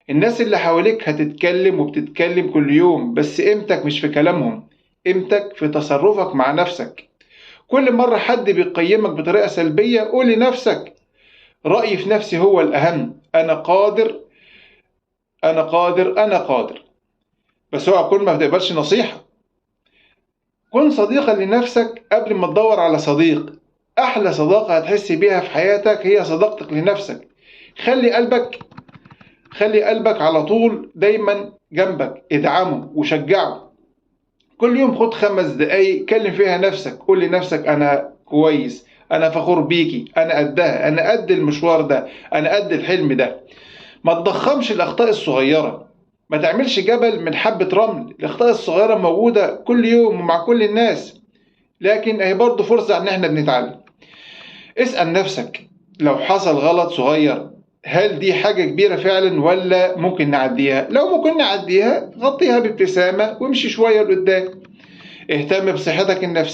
الناس اللي حواليك هتتكلم وبتتكلم كل يوم، بس قيمتك مش في كلامهم، قيمتك في تصرفك مع نفسك. كل مرة حد بيقيمك بطريقة سلبية قول لنفسك: رأيي في نفسي هو الأهم، أنا قادر، أنا قادر، أنا قادر. بس اوعى تكون ما بتقبلش نصيحة. كن صديقا لنفسك قبل ما تدور على صديق. أحلى صداقة هتحس بيها في حياتك هي صداقتك لنفسك. خلي قلبك خلي قلبك على طول دايما جنبك، ادعمه وشجعه. كل يوم خد 5 دقايق كلم فيها نفسك، قول لنفسك: أنا كويس، أنا فخور بيكي، أنا قدها، أنا قد المشوار ده، أنا قد الحلم ده. ما تضخمش الأخطاء الصغيرة، ما تعملش جبل من حبة رمل. الأخطاء الصغيرة موجودة كل يوم ومع كل الناس، لكن أهي برضه فرصة إن إحنا بنتعلم. اسأل نفسك: لو حصل غلط صغير، هل دي حاجة كبيرة فعلا ولا ممكن نعديها؟ لو ممكن نعديها غطيها بابتسامة وامشي شوية لقدام. اهتم بصحتك النفسية.